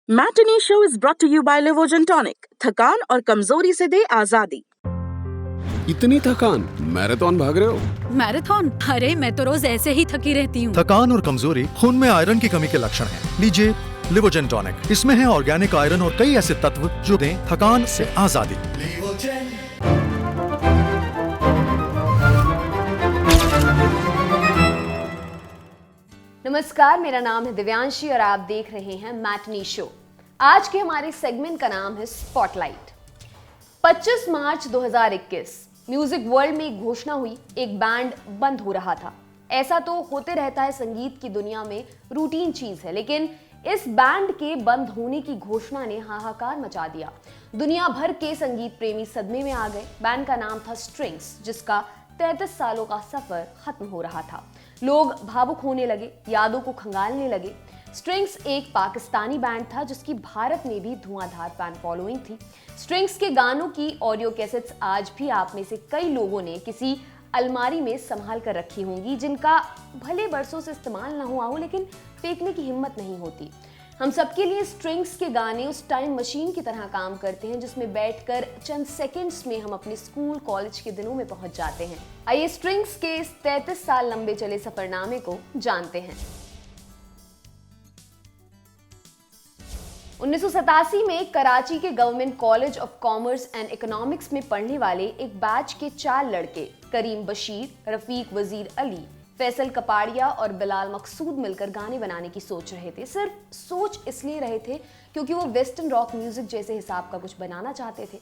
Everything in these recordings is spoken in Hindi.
Matinee show is brought to you by Livogen tonic. थकान और कमजोरी से दे आजादी। इतनी थकान, मैराथन भाग रहे हो? मैराथन? अरे मैं तो रोज ऐसे ही थकी रहती हूँ। थकान और कमजोरी खून में आयरन की कमी के लक्षण हैं। लीजिए लिवोजन टॉनिक। इसमें है ऑर्गेनिक आयरन और कई ऐसे तत्व जो दें थकान से आजादी। नमस्कार, मेरा नाम है दिव्यांशी और आप देख रहे हैं मैटिनी शो। आज के हमारे सेगमेंट का नाम है स्पॉटलाइट। 25 मार्च 2021 म्यूजिक वर्ल्ड में एक घोषणा हुई, एक बैंड बंद हो रहा था। ऐसा तो होते रहता है, संगीत की दुनिया में रूटीन चीज है, लेकिन इस बैंड के बंद होने की घोषणा ने हाहाकार मचा दिया। दुनिया भर के संगीत प्रेमी सदमे में आ गए। बैंड का नाम था स्ट्रिंग्स, जिसका 33 सालों का सफर खत्म हो रहा था। लोग भावुक होने लगे, यादों को खंगालने लगे। स्ट्रिंग्स एक पाकिस्तानी बैंड था जिसकी भारत में भी धुआंधार फैन फॉलोइंग थी। स्ट्रिंग्स के गानों की ऑडियो कैसेट्स आज भी आप में से कई लोगों ने किसी अलमारी में संभाल कर रखी होंगी, जिनका भले बरसों से इस्तेमाल ना हुआ हो, लेकिन फेंकने की हिम्मत नहीं होती। हम सबके लिए स्ट्रिंग्स के गाने उस टाइम मशीन की तरह काम करते हैं जिसमें बैठकर चंद सेकंड्स में हम अपने स्कूल कॉलेज के दिनों में पहुंच जाते हैं। आइए स्ट्रिंग्स के इस 33 साल लंबे चले सफरनामे को जानते हैं। 1987 में कराची के government college of commerce and economics में पढ़ने वाले एक बैच के 4 लड़के करीम बशीर, रफीक वजीर अली, फैसल कपाड़िया और बिलाल मकसूद मिलकर गाने बनाने की सोच रहे थे। सिर्फ सोच इसलिए रहे थे क्योंकि वो वेस्टर्न रॉक म्यूजिक जैसे हिसाब का कुछ बनाना चाहते थे।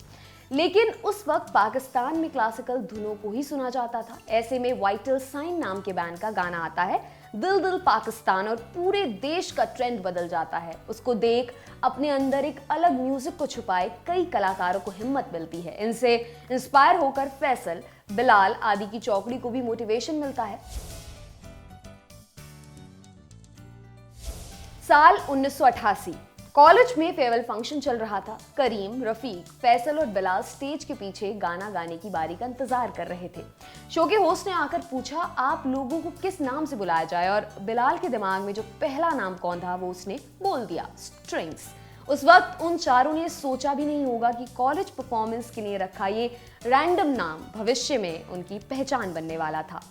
लेकिन उस वक्त पाकिस्तान में क्लासिकल धुनों को ही सुना जाता था। ऐसे में वाइटल साइन नाम के बैंड का गाना आता है, दिल दिल पाकिस्तान, और पूरे देश का ट्रेंड बदल जाता है। उसको देख अपने अंदर एक अलग म्यूजिक को छुपाए कई कलाकारों को हिम्मत मिलती है। इनसे इंस्पायर होकर फैसल, बिलाल आदि की चौकड़ी को भी मोटिवेशन मिलता है। साल 1988 कॉलेज में फेयरवेल फंक्शन चल रहा था। करीम, रफीक, फैसल और बिलाल स्टेज के पीछे गाना गाने की बारी का इंतजार कर रहे थे। शो के होस्ट ने आकर पूछा, आप लोगों को किस नाम से बुलाया जाए, और बिलाल के दिमाग में जो पहला नाम कौन था वो उसने बोल दिया, स्ट्रिंग्स। उस वक्त उन चारों ने सोचा भी नहीं होगा कि कॉलेज परफॉर्मेंस के लिए रखा ये रैंडम नाम भविष्य में उनकी पहचान बनने वाला था।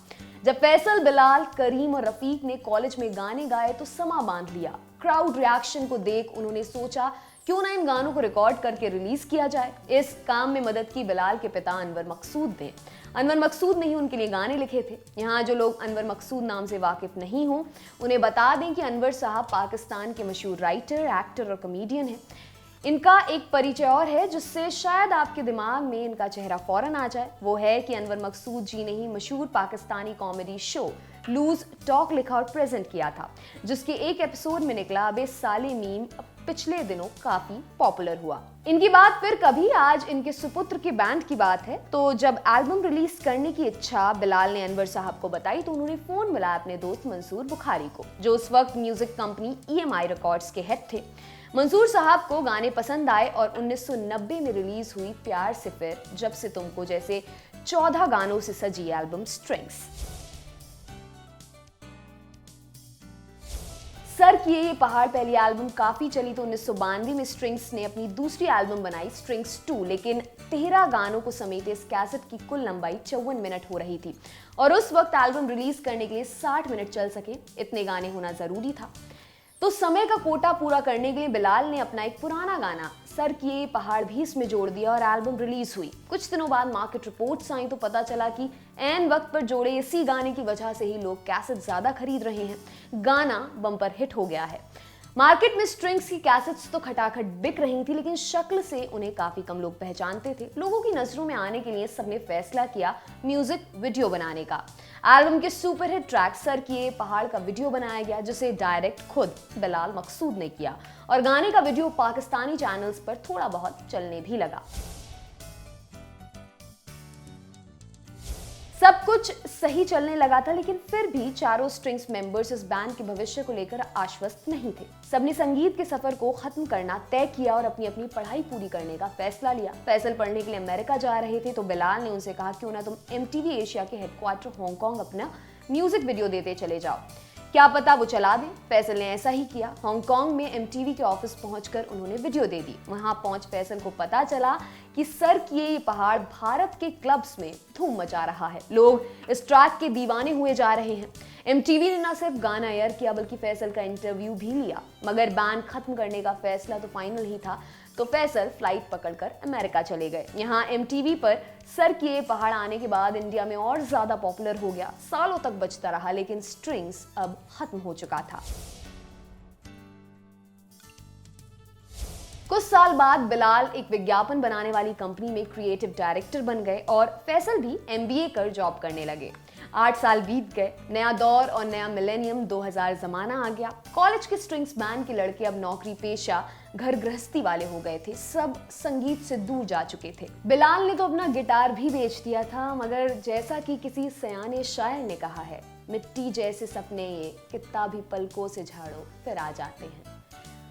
जब फैसल, बिलाल, करीम और रफीक ने कॉलेज में गाने गाए तो समा बांध लिया। क्राउड रिएक्शन को देख उन्होंने सोचा, क्यों ना इन गानों को रिकॉर्ड करके रिलीज किया जाए। इस काम में मदद की बिलाल के पिता अनवर मकसूद ने। अनवर मकसूद ने ही उनके लिए गाने लिखे थे। यहाँ जो लोग अनवर मकसूद नाम से वाकिफ नहीं हो, उन्हें बता दें कि अनवर साहब पाकिस्तान के मशहूर राइटर, एक्टर और कॉमेडियन हैं। इनका एक परिचय और है जिससे शायद आपके दिमाग में इनका चेहरा फौरन आ जाए। वो है कि अनवर मकसूद जी ने ही मशहूर Pakistani comedy show loose talk लिखा और प्रेजेंट किया था, जिसके एक एपिसोड में निकला अबे साले मीम पिछले दिनों काफी पॉपुलर हुआ। इनकी बात फिर कभी, आज इनके सुपुत्र के बैंड की बात है। तो जब एल्बम रिलीज करने की इच्छा बिलाल ने अनवर साहब को बताई तो उन्होंने फोन मिलाया अपने दोस्त मंसूर बुखारी को, जो उस वक्त म्यूजिक कंपनी EMI रिकॉर्ड्स के हेड थे। मंसूर साहब को गाने पसंद आए और 1990 में रिलीज हुई प्यार से फिर, जब से तुमको जैसे 14 गानों से सजी एल्बम स्ट्रिंग्स। सर किए ये पहाड़ पहली एल्बम काफी चली तो 1992 में स्ट्रिंग्स ने अपनी दूसरी एल्बम बनाई, स्ट्रिंग्स 2, लेकिन 13 गानों को समेटे इस कैसेट की कुल लंबाई 54 मिनट हो रही थी और उस वक्त एल्बम रिलीज करने के लिए 60 मिनट चल सके, इतने गाने होना जरूरी था। तो समय का कोटा पूरा करने के लिए बिलाल ने अपना एक पुराना गाना सर किए पहाड़ भी इसमें जोड़ दिया और एल्बम रिलीज हुई। कुछ दिनों बाद मार्केट रिपोर्ट्स आई तो पता चला कि ऐन वक्त पर जोड़े इसी गाने की वजह से ही लोग कैसेट ज्यादा खरीद रहे हैं। गाना बम्पर हिट हो गया है। मार्केट में स्ट्रिंग्स की कैसेट्स तो खटाखट बिक रही थी, लेकिन शक्ल से उन्हें काफी कम लोग पहचानते थे। लोगों की नजरों में आने के लिए सबने फैसला किया म्यूजिक वीडियो बनाने का। एल्बम के सुपरहिट ट्रैक सर किए पहाड़ का वीडियो बनाया गया, जिसे डायरेक्ट खुद बिलाल मकसूद ने किया और गाने का वीडियो पाकिस्तानी चैनल्स पर थोड़ा बहुत चलने भी लगा। सब कुछ सही चलने लगा था, लेकिन फिर भी चारों स्ट्रिंग्स मेंबर्स इस बैंड के भविष्य को लेकर आश्वस्त नहीं थे। सबने संगीत के सफर को खत्म करना तय किया और अपनी अपनी पढ़ाई पूरी करने का फैसला लिया। फैसल पढ़ने के लिए अमेरिका जा रहे थे तो बिलाल ने उनसे कहा, क्यों ना तुम MTV एशिया के हेडक्वार्टर हांगकांग अपना म्यूजिक वीडियो देते चले जाओ। क्या पता वो चला दें। फैसल ने ऐसा ही किया। हांगकांग में एमटीवी के ऑफिस पहुंचकर उन्होंने वीडियो दे दी। वहां पहुंच फैसल को पता चला कि सर किए ये पहाड़ भारत के क्लब्स में धूम मचा रहा है। लोग इस ट्रैक के दीवाने हुए जा रहे हैं। एमटीवी ने न सिर्फ गाना एयर किया बल्कि फैसल का इंटरव्यू भी लिया। मगर बैन खत्म करने का फैसला तो फाइनल ही था, तो फैसल फ्लाइट पकड़कर अमेरिका चले गए। यहाँ एमटीवी पर सर किए पहाड़ आने के बाद इंडिया में और ज्यादा पॉपुलर हो गया। सालों तक बजता रहा, लेकिन स्ट्रिंग्स अब खत्म हो चुका था। कुछ साल बाद बिलाल एक विज्ञापन बनाने वाली कंपनी में क्रिएटिव डायरेक्टर बन गए और फैसल भी एमबीए कर जॉब करने लगे। 8 साल बीत गए। नया दौर और नया मिलेनियम 2000 जमाना आ गया। कॉलेज के स्ट्रिंग्स बैंड के लड़के अब नौकरी पेशा घर गृहस्थी वाले हो गए थे। सब संगीत से दूर जा चुके थे। बिलाल ने तो अपना गिटार भी बेच दिया था, मगर जैसा कि किसी सयाने शायर ने कहा है, मिट्टी जैसे सपने ये कितना भी पलकों से झाड़ो फिर आ जाते हैं।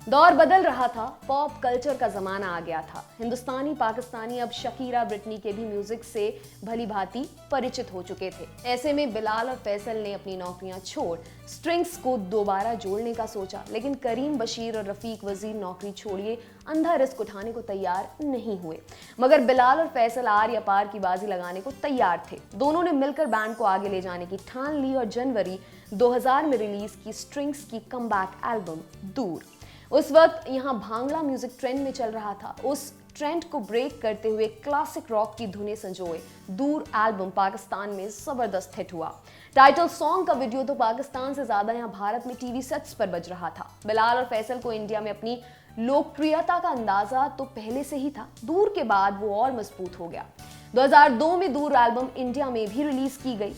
दौर बदल रहा था। पॉप कल्चर का जमाना आ गया था। हिंदुस्तानी पाकिस्तानी अब शकीरा ब्रिटनी के भी म्यूजिक से भली भांति परिचित हो चुके थे। ऐसे में बिलाल और फैसल ने अपनी नौकरियां छोड़ स्ट्रिंग्स को दोबारा जोड़ने का सोचा, लेकिन करीम बशीर और रफीक वजीर नौकरी छोड़िए अंधा रिस्क उठाने को तैयार नहीं हुए। मगर बिलाल और फैसल आर या पार की बाजी लगाने को तैयार थे। दोनों ने मिलकर बैंड को आगे ले जाने की ठान ली और जनवरी 2000 में रिलीज की स्ट्रिंग्स की कमबैक एल्बम दूर। उस वक्त यहाँ भांगड़ा म्यूजिक ट्रेंड में चल रहा था। उस ट्रेंड को ब्रेक करते हुए क्लासिक रॉक की धुनें संजोए दूर एल्बम पाकिस्तान में जबरदस्त हिट हुआ। टाइटल सॉन्ग का वीडियो तो पाकिस्तान से ज्यादा यहाँ भारत में टीवी सेट्स पर बज रहा था। बिलाल और फैसल को इंडिया में अपनी लोकप्रियता का अंदाजा तो पहले से ही था, दूर के बाद वो और मजबूत हो गया। 2002 में दूर एल्बम इंडिया में भी रिलीज की गई।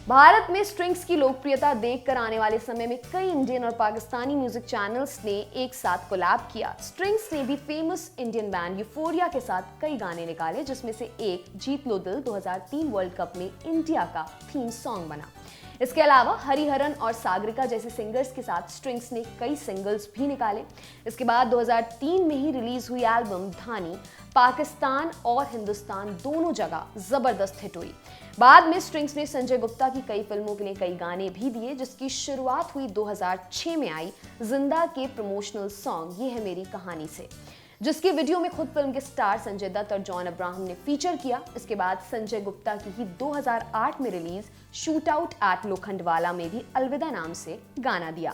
भारत में स्ट्रिंग्स की लोकप्रियता देखकर आने वाले समय में कई इंडियन और पाकिस्तानी म्यूजिक चैनल्स ने एक साथ कोलैब किया। स्ट्रिंग्स ने भी फेमस इंडियन बैंड यूफोरिया के साथ कई गाने निकाले, जिसमें से एक जीत लो दिल 2003 वर्ल्ड कप में इंडिया का थीम सॉन्ग बना। इसके अलावा हरिहरन और सागरिका जैसे सिंगर्स के साथ स्ट्रिंग्स ने कई सिंगल्स भी निकाले। इसके बाद 2003 में ही रिलीज हुई एल्बम धानी पाकिस्तान और हिंदुस्तान दोनों जगह जबरदस्त हिट हुई। बाद में स्ट्रिंग्स ने संजय गुप्ता की कई फिल्मों के लिए कई गाने भी दिए, जिसकी शुरुआत हुई 2006 में आई जिंदा के प्रमोशनल सॉन्ग ये है मेरी कहानी से, जिसके वीडियो में खुद फिल्म के स्टार संजय दत्त और जॉन अब्राहम ने फीचर किया। इसके बाद संजय गुप्ता की ही 2008 में release shoot out at Lokhandwala में भी अलविदा नाम से गाना दिया।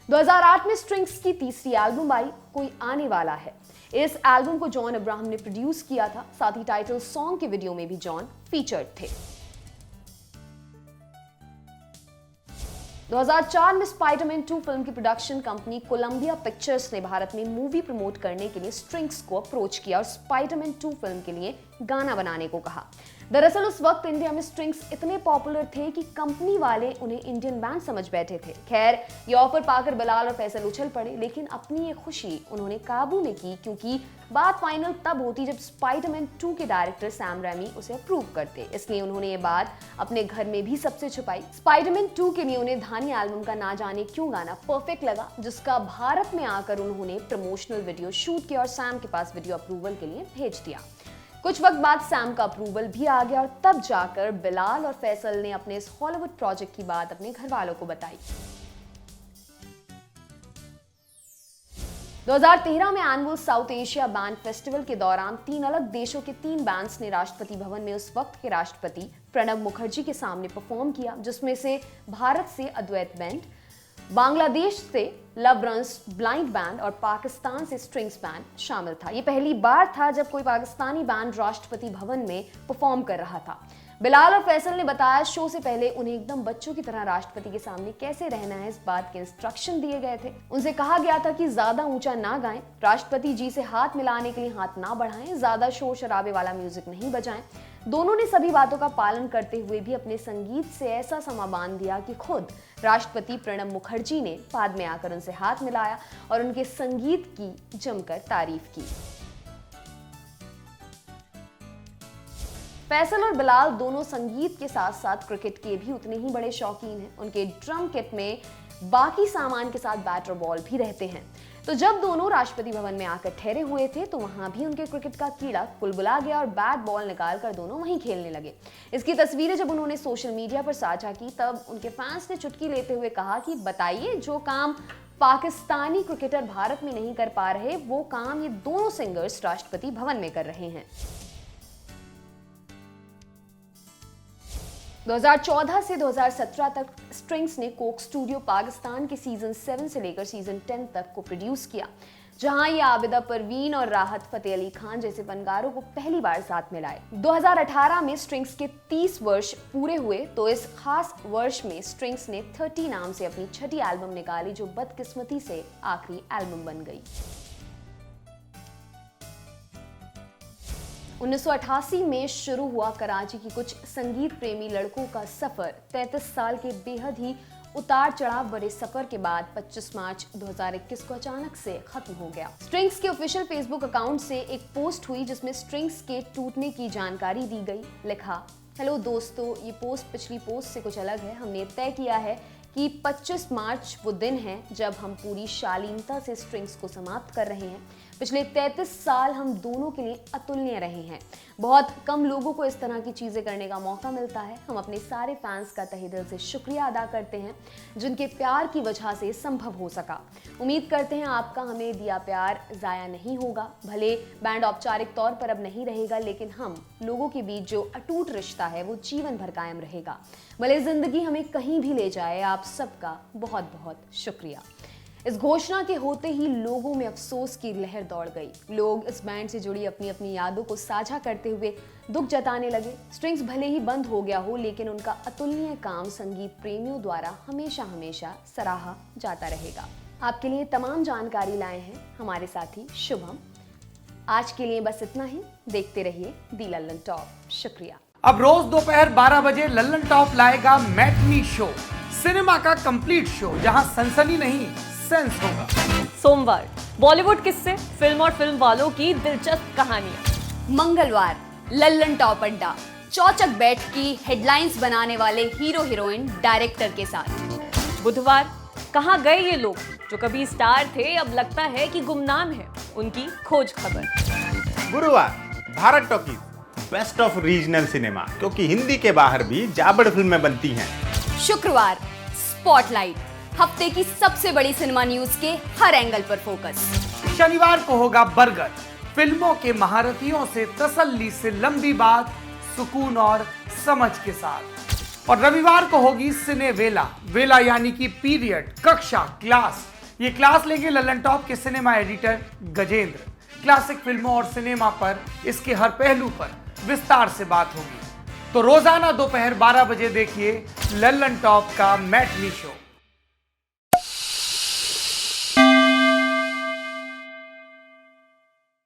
2008 में स्ट्रिंग्स की तीसरी एल्बम आई कोई आने वाला है। इस एल्बम को जॉन अब्राहम ने प्रोड्यूस किया था। साथ ही टाइटल सॉन्ग के वीडियो में भी जॉन फीचर्ड थे। 2004 में स्पाइडरमैन 2 फिल्म की प्रोडक्शन कंपनी कोलंबिया पिक्चर्स ने भारत में मूवी प्रमोट करने के लिए स्ट्रिंग्स को अप्रोच किया और स्पाइडरमैन 2 फिल्म के लिए गाना बनाने को कहा। दरअसल उस वक्त इंडिया में स्ट्रिंग्स इतने पॉपुलर थे कि कंपनी वाले उन्हें इंडियन बैंड समझ बैठे थे। खैर, ये ऑफर पाकर बिलाल और फैसल उछल पड़े, लेकिन अपनी ये खुशी उन्होंने काबू में की, क्योंकि बात फाइनल तब होती जब स्पाइडरमैन 2 के डायरेक्टर सैम रैमी उसे अप्रूव करते। इसलिए उन्होंने ये बात अपने घर में भी सबसे छुपाई। स्पाइडरमैन 2 के लिए उन्हें धानी एल्बम का ना जाने क्यों गाना परफेक्ट लगा, जिसका भारत में आकर उन्होंने प्रमोशनल वीडियो शूट किया और सैम के पास वीडियो अप्रूवल के लिए भेज दिया। कुछ वक्त बाद सैम का अप्रूवल भी आ गया और तब जाकर बिलाल और फैसल ने अपने इस हॉलीवुड प्रोजेक्ट की बात अपने घर वालों को बताई। 2013 में annual south Asia band festival के दौरान 3 अलग देशों के 3 बैंड्स ने राष्ट्रपति भवन में उस वक्त के राष्ट्रपति प्रणब मुखर्जी के सामने परफॉर्म किया, जिसमें से भारत से अद्वैत बैंड, बांग्लादेश से लव रन्स ब्लाइंड बैंड और पाकिस्तान से स्ट्रिंग्स बैंड शामिल था। ये पहली बार था जब कोई पाकिस्तानी बैंड राष्ट्रपति भवन में परफॉर्म कर रहा था। बिलाल और फैसल ने बताया शो से पहले उन्हें एकदम बच्चों की तरह राष्ट्रपति के सामने कैसे रहना है इस बात के इंस्ट्रक्शन दिए गए थे। उनसे कहा गया था कि ज्यादा ऊंचा ना गाएं, राष्ट्रपति जी से हाथ मिलाने के लिए हाथ ना बढ़ाएं, ज्यादा शोर शराबे वाला म्यूजिक नहीं बजाएं। दोनों ने सभी बातों का पालन करते हुए भी अपने संगीत से ऐसा समा बांध दिया कि खुद राष्ट्रपति प्रणब मुखर्जी ने बाद में आकर उनसे हाथ मिलाया और उनके संगीत की जमकर तारीफ की। फैसल और बिलाल दोनों संगीत के साथ साथ क्रिकेट के भी उतने ही बड़े शौकीन हैं। उनके ड्रम किट में बाकी सामान के साथ बैट और बॉल भी रहते हैं। तो जब दोनों राष्ट्रपति भवन में आकर ठहरे हुए थे तो वहां भी उनके क्रिकेट का कीड़ा कुलबुला गया और बैट बॉल निकालकर दोनों वहीं खेलने लगे। इसकी तस्वीरें जब उन्होंने सोशल मीडिया पर साझा की तब उनके फैंस ने चुटकी लेते हुए कहा कि बताइए, जो काम पाकिस्तानी क्रिकेटर भारत में नहीं कर पा रहे वो काम ये दोनों सिंगर्स राष्ट्रपति भवन में कर रहे हैं। 2014 से 2017 तक स्ट्रिंग्स ने कोक स्टूडियो पाकिस्तान के सीजन 7 से लेकर सीजन 10 तक को प्रोड्यूस किया, जहां ये आबिदा परवीन और राहत फतेह अली खान जैसे फनकारों को पहली बार साथ में लाए। 2018 में स्ट्रिंग्स के 30 वर्ष पूरे हुए तो इस खास वर्ष में स्ट्रिंग्स ने 30 नाम से अपनी छठी एल्बम निकाली, जो बदकिस्मती से आखिरी एल्बम बन गई। 1988 में शुरू हुआ कराची की कुछ संगीत प्रेमी लड़कों का सफर 33 साल के बेहद ही उतार चढ़ाव भरे सफर के बाद 25 मार्च 2021 को अचानक से खत्म हो गया। स्ट्रिंग्स के ऑफिशियल फेसबुक अकाउंट से एक पोस्ट हुई जिसमें स्ट्रिंग्स के टूटने की जानकारी दी गई। लिखा, हेलो दोस्तों, ये पोस्ट पिछली पोस्ट से कुछ अलग है। हमने तय किया है कि 25 मार्च वो दिन है जब हम पूरी शालीनता से स्ट्रिंग्स को समाप्त कर रहे हैं। पिछले 33 साल हम दोनों के लिए अतुलनीय रहे हैं। बहुत कम लोगों को इस तरह की चीज़ें करने का मौका मिलता है। हम अपने सारे फैंस का तहे दिल से शुक्रिया अदा करते हैं जिनके प्यार की वजह से संभव हो सका। उम्मीद करते हैं आपका हमें दिया प्यार ज़ाया नहीं होगा। भले बैंड औपचारिक तौर पर अब नहीं रहेगा, लेकिन हम लोगों के बीच जो अटूट रिश्ता है वो जीवन भर कायम रहेगा। भले जिंदगी हमें कहीं भी ले जाए, आप सबका बहुत बहुत शुक्रिया। इस घोषणा के होते ही लोगों में अफसोस की लहर दौड़ गई। लोग इस बैंड से जुड़ी अपनी अपनी यादों को साझा करते हुए दुख जताने लगे। स्ट्रिंग्स भले ही बंद हो गया हो, लेकिन उनका अतुलनीय काम संगीत प्रेमियों द्वारा हमेशा हमेशा सराहा जाता रहेगा। आपके लिए तमाम जानकारी लाए हैं हमारे साथी शुभम। आज के लिए बस इतना ही। देखते रहिए दी लल्लन टॉप। शुक्रिया। अब रोज दोपहर 12 बजे लल्लन टॉप लाएगा मैटनी शो, सिनेमा का कंप्लीट शो, जहां सनसनी नहीं सेंस होगा। सोमवार बॉलीवुड किस्से, फिल्म और फिल्म वालों की दिलचस्प कहानियां। मंगलवार लल्लन टॉप अड्डा, चौचक बैठ की हेडलाइंस बनाने वाले हीरो हीरोइन डायरेक्टर के साथ। बुधवार कहां गए ये लोग जो कभी स्टार थे, अब लगता है कि गुमनाम है, उनकी खोज खबर। गुरुवार Bharat talkies, best of regional cinema, क्योंकि हिंदी के बाहर भी जाबड़ फिल्में बनती हैं। शुक्रवार स्पॉटलाइट, हफ्ते की सबसे बड़ी सिनेमा न्यूज के हर एंगल पर फोकस। शनिवार को होगा बरगद, फिल्मों के महारथियों से तसल्ली से लंबी बात, सुकून और समझ के साथ। और रविवार को होगी सिने वेला, वेला यानी कि पीरियड, कक्षा, क्लास। ये क्लास लेंगे लल्लन टॉप के सिनेमा एडिटर गजेंद्र। क्लासिक फिल्मों और सिनेमा पर, इसके हर पहलू पर विस्तार से बात होगी। तो रोजाना दोपहर 12 बजे देखिए लल्लन टॉप का मैटनी शो।